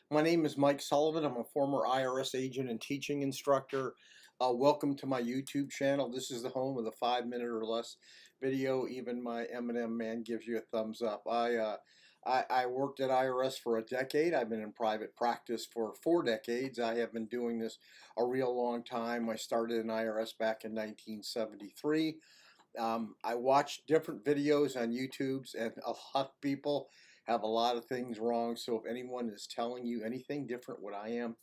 My name is Mike Sullivan. I'm a former IRS agent and teaching instructor. Welcome to my YouTube channel. This is the home of the 5 minute or less video. Even my M&M man gives you a thumbs up. I worked at IRS for a decade. I've been in private practice for 4 decades. I have been doing this a real long time. I started in IRS back in 1973. I watch different videos on YouTube's, and a lot of people have a lot of things wrong. So if anyone is telling you anything different what I am,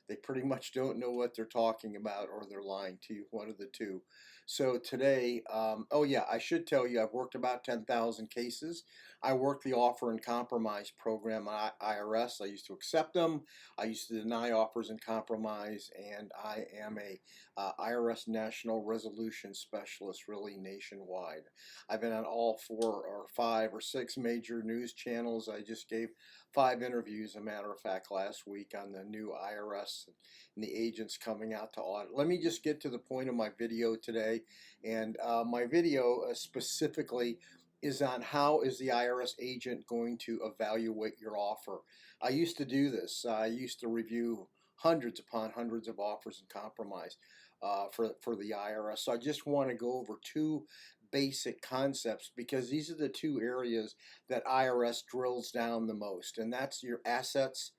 they pretty much don't know what they're talking about, or they're lying to you, one of the two. So today, oh yeah, I should tell you, I've worked about 10,000 cases. I worked the offer and compromise program at IRS. I used to accept them. I used to deny offers and compromise, and I am a IRS National Resolution Specialist, really nationwide. I've been on all 4 or 5 or 6 major news channels. I just gave 5 interviews, a matter of fact, last week on the new IRS and the agents coming out to audit. Let me just get to the point of my video today. And my video specifically is on how is the IRS agent going to evaluate your offer. I used to do this. I used to review hundreds upon hundreds of offers and compromise for the IRS. So I just want to go over two basic concepts, because these are the two areas that IRS drills down the most, and that's your assets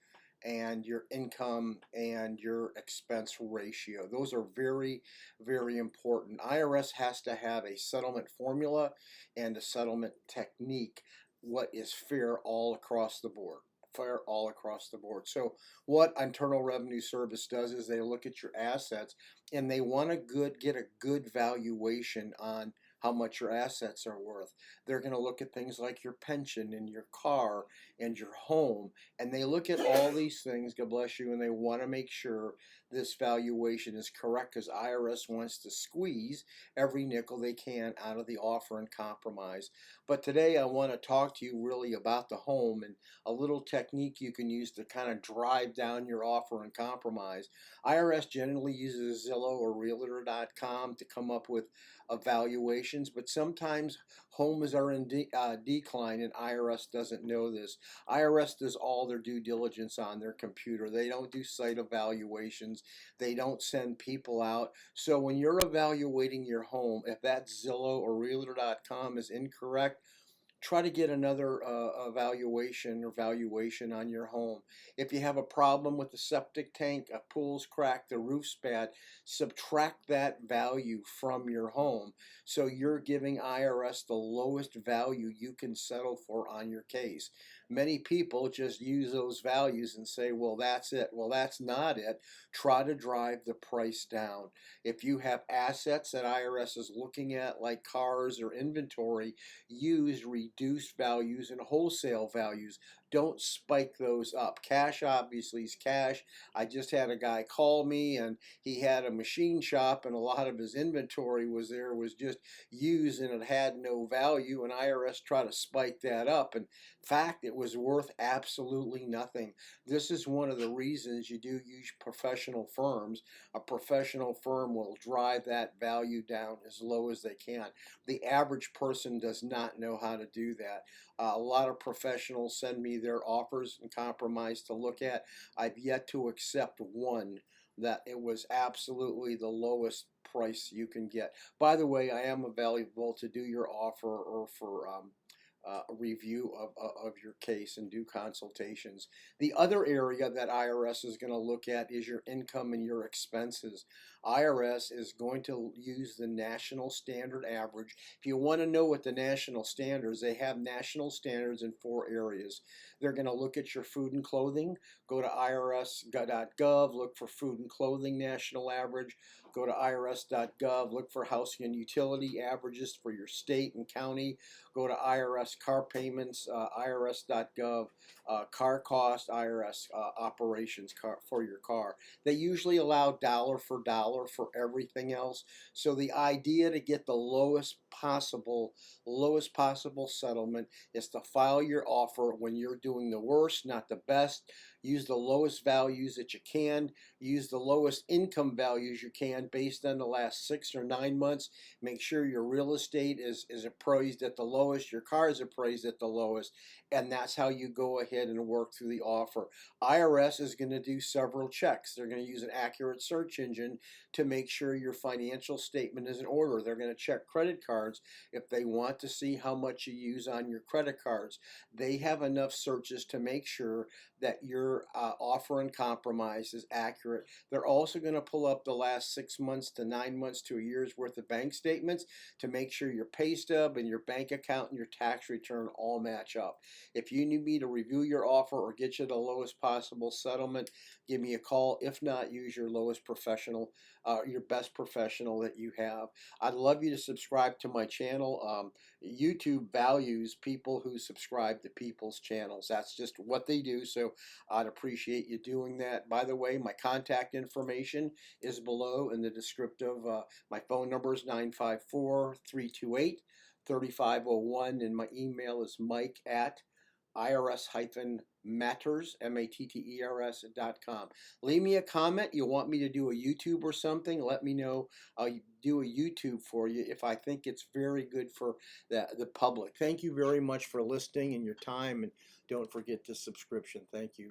and your income and your expense ratio. Those are very, very important. IRS has to have a settlement formula and a settlement technique, what is fair all across the board. Fair all across the board. So what Internal Revenue Service does is they look at your assets, and they want to get a good valuation on how much your assets are worth. They're going to look at things like your pension and your car and your home, and they look at all these things, God bless you, and they want to make sure this valuation is correct, because IRS wants to squeeze every nickel they can out of the offer and compromise. But today I want to talk to you really about the home and a little technique you can use to kind of drive down your offer and compromise. IRS generally uses Zillow or Realtor.com to come up with evaluations, but sometimes homes are in decline, and IRS doesn't know this. IRS does all their due diligence on their computer. They don't do site evaluations. They don't send people out. So when you're evaluating your home, if that Zillow or Realtor.com is incorrect, try to get another evaluation or valuation on your home. If you have a problem with the septic tank, a pool's cracked, the roof's bad, subtract that value from your home, so you're giving IRS the lowest value you can settle for on your case. Many people just use those values and say, well, that's it. Well, that's not it. Try to drive the price down. If you have assets that IRS is looking at, like cars or inventory, use reduced values and wholesale values. Don't spike those up. Cash obviously is cash. I just had a guy call me, and he had a machine shop, and a lot of his inventory was just used, and it had no value, and IRS tried to spike that up. In fact, it was worth absolutely nothing. This is one of the reasons you do use professional firms. A professional firm will drive that value down as low as they can. The average person does not know how to do that. A lot of professionals send me their offers and compromise to look at. I've yet to accept one that it was absolutely the lowest price you can get. By the way, I am available to do your offer or for a review of your case and do consultations. The other area that IRS is going to look at is your income and your expenses. IRS is going to use the national standard average. If you want to know what the national standards, they have national standards in 4 areas. They're going to look at your food and clothing. Go to irs.gov, look for food and clothing national average. Go to irs.gov, look for housing and utility averages for your state and county. Go to IRS car payments, irs.gov, car cost, IRS operations for your car. They usually allow dollar for dollar for everything else. So the idea to get the lowest possible settlement is to file your offer when you're doing the worst, not the best. use the lowest values that you can, use the lowest income values you can based on the last 6 or 9 months. Make sure your real estate is appraised at the lowest, your car is appraised at the lowest, and that's how you go ahead and work through the offer. IRS is going to do several checks. They're going to use an accurate search engine to make sure your financial statement is in order. They're going to check credit cards if they want to see how much you use on your credit cards. They have enough searches to make sure that your offer and compromise is accurate. They're also going to pull up the last 6 months to 9 months to a year's worth of bank statements to make sure your pay stub and your bank account and your tax return all match up. If you need me to review your offer or get you the lowest possible settlement, give me a call. If not, use your lowest professional, your best professional that you have. I'd love you to subscribe to my channel. YouTube values people who subscribe to people's channels. That's just what they do, so I'd appreciate you doing that. By the way, my contact information is below in the descriptive. My phone number is 954-328-3501, and my email is mike@irs-matters, matters.com. Leave me a comment. You want me to do a YouTube or something, let me know. I'll do a YouTube for you if I think it's very good for the public. Thank you very much for listening and your time, and don't forget the subscription. Thank you.